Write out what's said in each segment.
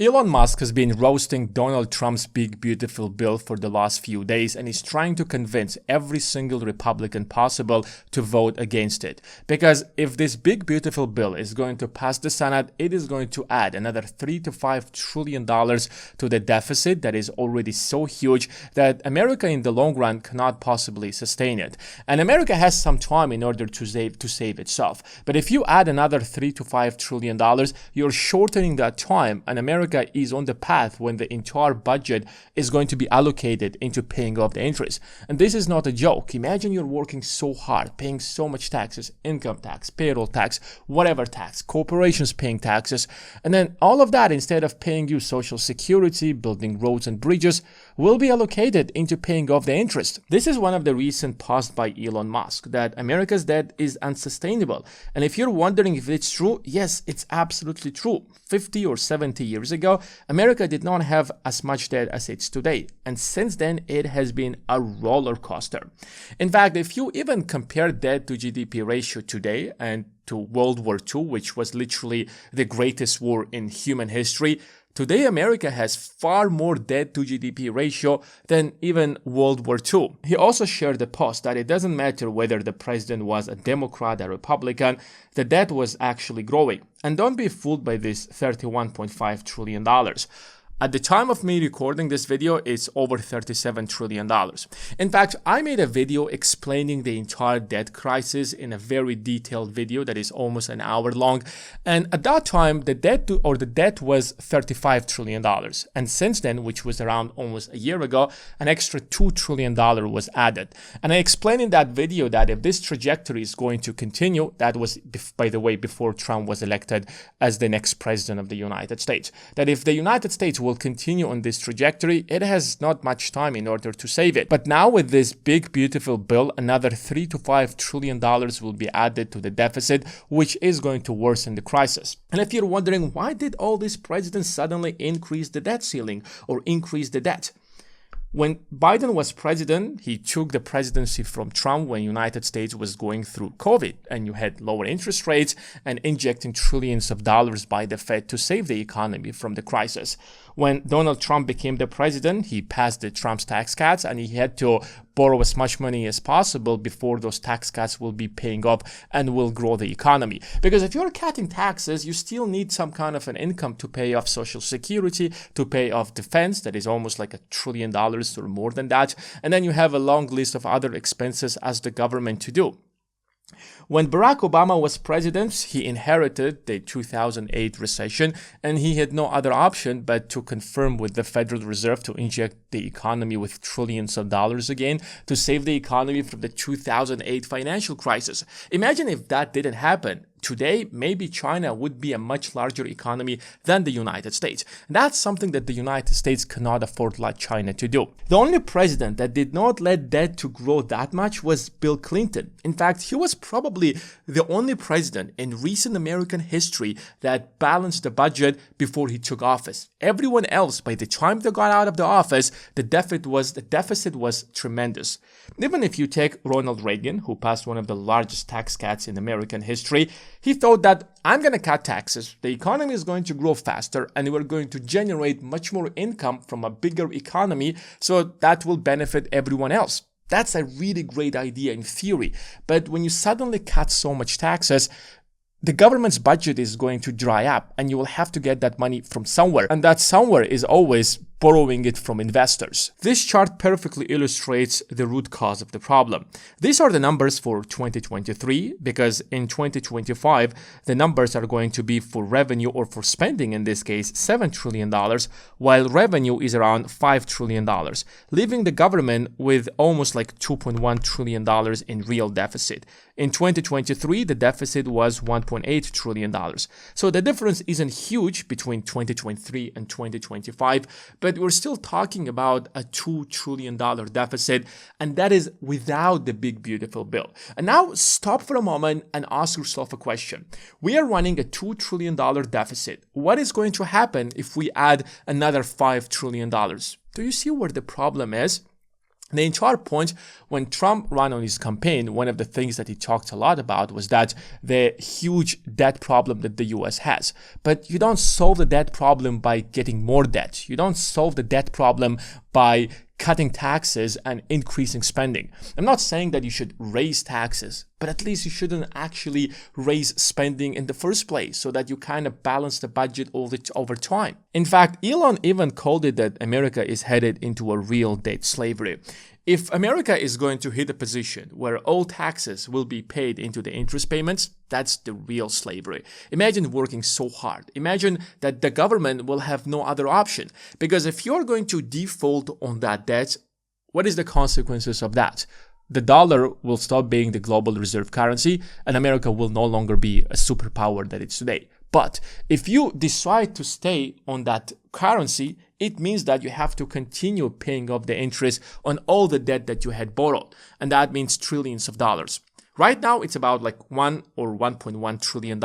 Elon Musk has been roasting Donald Trump's big beautiful bill for the last few days, and is trying to convince every single Republican possible to vote against it. Because if this big beautiful bill is going to pass the Senate, it is going to add another $3 to $5 trillion to the deficit that is already so huge that America in the long run cannot possibly sustain it. And America has some time in order to save itself. But if you add another $3 to $5 trillion, you're shortening that time, and America is on the path when the entire budget is going to be allocated into paying off the interest. And this is not a joke. Imagine you're working so hard, paying so much taxes, income tax, payroll tax, whatever tax, corporations paying taxes, and then all of that, instead of paying you Social Security, building roads and bridges, will be allocated into paying off the interest. This is one of the reasons posed by Elon Musk, that America's debt is unsustainable. And if you're wondering if it's true, yes, it's absolutely true. 50 or 70 years ago, America did not have as much debt as it's today. And since then, it has been a roller coaster. In fact, if you even compare debt to GDP ratio today and to World War II, which was literally the greatest war in human history, today, America has far more debt to GDP ratio than even World War II. He also shared a post that it doesn't matter whether the president was a Democrat or Republican, the debt was actually growing. And don't be fooled by this $31.5 trillion. At the time of me recording this video, it's over $37 trillion. In fact, I made a video explaining the entire debt crisis in a very detailed video that is almost an hour long. And at that time, the debt was $35 trillion. And since then, which was around almost a year ago, an extra $2 trillion was added. And I explained in that video that if this trajectory is going to continue, that was, by the way, before Trump was elected as the next president of the United States, that if the United States will continue on this trajectory, it has not much time in order to save it. But now with this big beautiful bill, another $3 to $5 trillion will be added to the deficit, which is going to worsen the crisis. And if you're wondering, why did all these presidents suddenly increase the debt ceiling or increase the debt? When Biden was president, he took the presidency from Trump when the United States was going through COVID, and you had lower interest rates and injecting trillions of dollars by the Fed to save the economy from the crisis. When Donald Trump became the president, he passed the Trump's tax cuts, and he had to borrow as much money as possible before those tax cuts will be paying off and will grow the economy. Because if you're cutting taxes, you still need some kind of an income to pay off Social Security, to pay off defense, that is almost like $1 trillion or more than that. And then you have a long list of other expenses as the government to do. When Barack Obama was president, he inherited the 2008 recession, and he had no other option but to confirm with the Federal Reserve to inject the economy with trillions of dollars again to save the economy from the 2008 financial crisis. Imagine if that didn't happen. Today, maybe China would be a much larger economy than the United States. That's something that the United States cannot afford like China to do. The only president that did not let debt to grow that much was Bill Clinton. In fact, he was probably the only president in recent American history that balanced the budget before he took office. Everyone else, by the time they got out of the office, the deficit was tremendous. Even if you take Ronald Reagan, who passed one of the largest tax cuts in American history, he thought that I'm going to cut taxes, the economy is going to grow faster, and we're going to generate much more income from a bigger economy, so that will benefit everyone else. That's a really great idea in theory, but when you suddenly cut so much taxes, the government's budget is going to dry up, and you will have to get that money from somewhere, and that somewhere is always borrowing it from investors. This chart perfectly illustrates the root cause of the problem. These are the numbers for 2023, because in 2025, the numbers are going to be for revenue, or for spending in this case, $7 trillion, while revenue is around $5 trillion, leaving the government with almost like $2.1 trillion in real deficit. In 2023, the deficit was $1.8 trillion. So the difference isn't huge between 2023 and 2025, but we're still talking about a $2 trillion deficit, and that is without the big beautiful bill. And now stop for a moment and ask yourself a question. We are running a $2 trillion deficit. What is going to happen if we add another $5 trillion? Do you see where the problem is? The entire point when Trump ran on his campaign, one of the things that he talked a lot about was that the huge debt problem that the US has. But you don't solve the debt problem by getting more debt. You don't solve the debt problem by cutting taxes and increasing spending. I'm not saying that you should raise taxes, but at least you shouldn't actually raise spending in the first place so that you kind of balance the budget over time. In fact, Elon even called it that America is headed into a real debt slavery. If America is going to hit a position where all taxes will be paid into the interest payments, that's the real slavery. Imagine working so hard. Imagine that the government will have no other option. Because if you're going to default on that debt, what is the consequences of that? The dollar will stop being the global reserve currency and America will no longer be a superpower that it's today. But if you decide to stay on that currency, it means that you have to continue paying off the interest on all the debt that you had borrowed. And that means trillions of dollars. Right now, it's about like $1 or $1.1 trillion,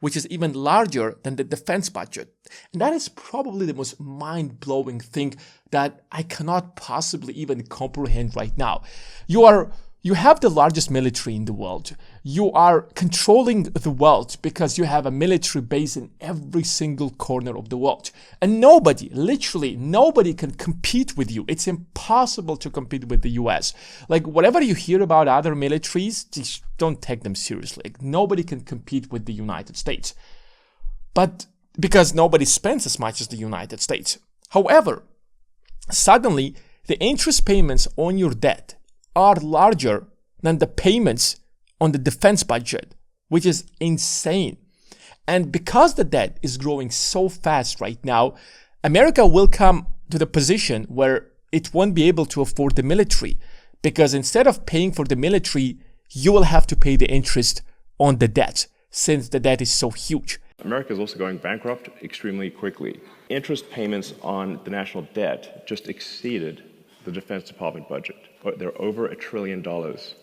which is even larger than the defense budget. And that is probably the most mind-blowing thing that I cannot possibly even comprehend right now. You have the largest military in the world. You are controlling the world because you have a military base in every single corner of the world. And nobody, literally nobody can compete with you. It's impossible to compete with the US. Like whatever you hear about other militaries, just don't take them seriously. Like, nobody can compete with the United States. But because nobody spends as much as the United States. However, suddenly the interest payments on your debt are larger than the payments on the defense budget, which is insane. And because the debt is growing so fast right now, America will come to the position where it won't be able to afford the military, because instead of paying for the military, you will have to pay the interest on the debt, since the debt is so huge. America is also going bankrupt extremely quickly. Interest payments on the national debt just exceeded the Defense Department budget. They're over $1 trillion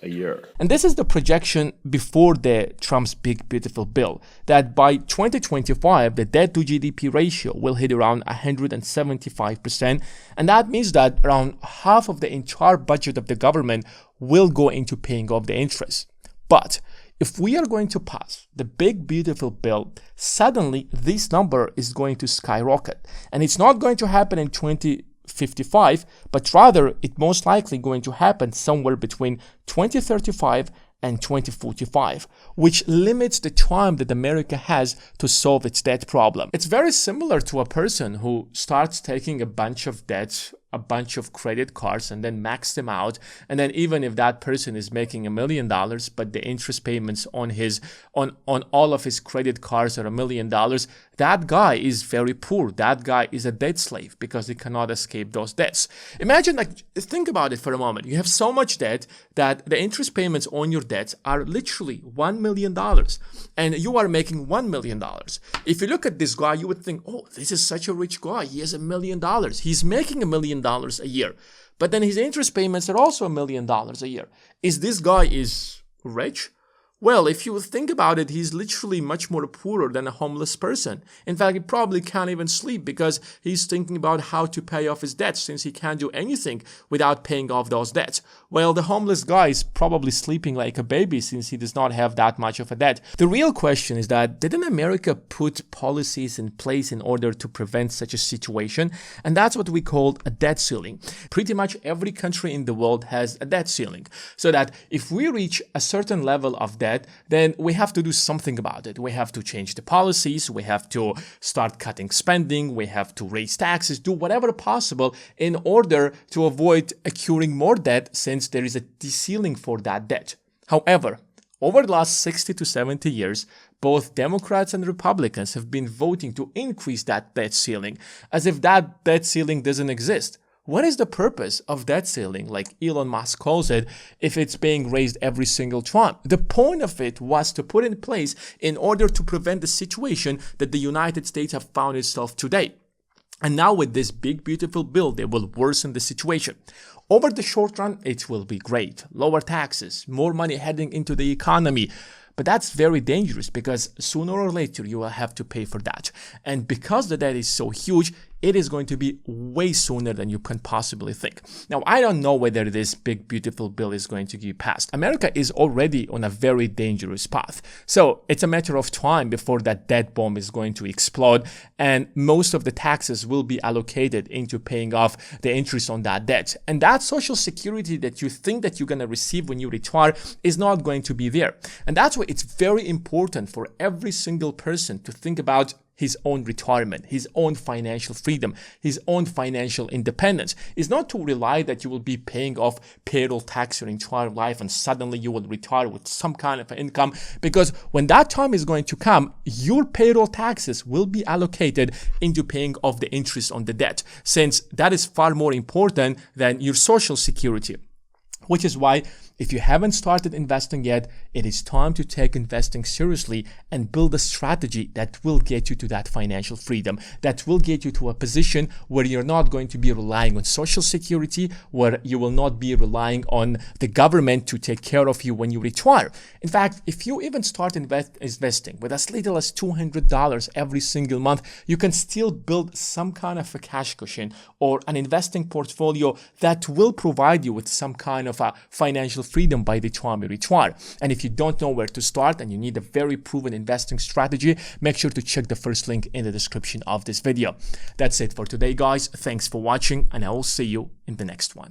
a year. And this is the projection before the Trump's big beautiful bill, that by 2025, the debt to GDP ratio will hit around 175%. And that means that around half of the entire budget of the government will go into paying off the interest. But if we are going to pass the big beautiful bill, suddenly this number is going to skyrocket. And it's not going to happen in 2055, but rather it most likely going to happen somewhere between 2035 and 2045, which limits the time that America has to solve its debt problem. It's very similar to a person who starts taking a bunch of debts, a bunch of credit cards, and then max them out. And then even if that person is making $1 million, but the interest payments on all of his credit cards are $1 million, that guy is very poor. That guy is a debt slave because he cannot escape those debts. Imagine, think about it for a moment. You have so much debt that the interest payments on your debts are literally $1 million, and you are making $1 million. If you look at this guy, you would think, oh, this is such a rich guy. He has $1 million. He's making $1 million a year, but then his interest payments are also $1 million a year. Is this guy is rich? Well, if you think about it, he's literally much more poorer than a homeless person. In fact, he probably can't even sleep because he's thinking about how to pay off his debts, since he can't do anything without paying off those debts. Well, the homeless guy is probably sleeping like a baby since he does not have that much of a debt. The real question is that, didn't America put policies in place in order to prevent such a situation? And that's what we call a debt ceiling. Pretty much every country in the world has a debt ceiling. So that if we reach a certain level of debt, then we have to do something about it. We have to change the policies, we have to start cutting spending, we have to raise taxes, do whatever possible in order to avoid accruing more debt, since there is a ceiling for that debt. However, over the last 60 to 70 years, both Democrats and Republicans have been voting to increase that debt ceiling, as if that debt ceiling doesn't exist. What is the purpose of debt ceiling, like Elon Musk calls it, if it's being raised every single time? The point of it was to put in place in order to prevent the situation that the United States have found itself today. And now with this big beautiful bill, they will worsen the situation. Over the short run, it will be great. Lower taxes, more money heading into the economy. But that's very dangerous because sooner or later you will have to pay for that. And because the debt is so huge, it is going to be way sooner than you can possibly think. Now, I don't know whether this big, beautiful bill is going to get passed. America is already on a very dangerous path. So it's a matter of time before that debt bomb is going to explode, and most of the taxes will be allocated into paying off the interest on that debt. And that Social Security that you think that you're going to receive when you retire is not going to be there. And that's why it's very important for every single person to think about his own retirement, his own financial freedom, his own financial independence. Is not to rely that you will be paying off payroll tax your entire life and suddenly you will retire with some kind of income, because when that time is going to come, your payroll taxes will be allocated into paying off the interest on the debt, since that is far more important than your Social Security. Which is why, if you haven't started investing yet, it is time to take investing seriously and build a strategy that will get you to that financial freedom, that will get you to a position where you're not going to be relying on Social Security, where you will not be relying on the government to take care of you when you retire. In fact, if you even start investing with as little as $200 every single month, you can still build some kind of a cash cushion or an investing portfolio that will provide you with some kind of a financial freedom by the time you retire. And if you don't know where to start and you need a very proven investing strategy, make sure to check the first link in the description of this video. That's it for today, guys. Thanks for watching, and I will see you in the next one.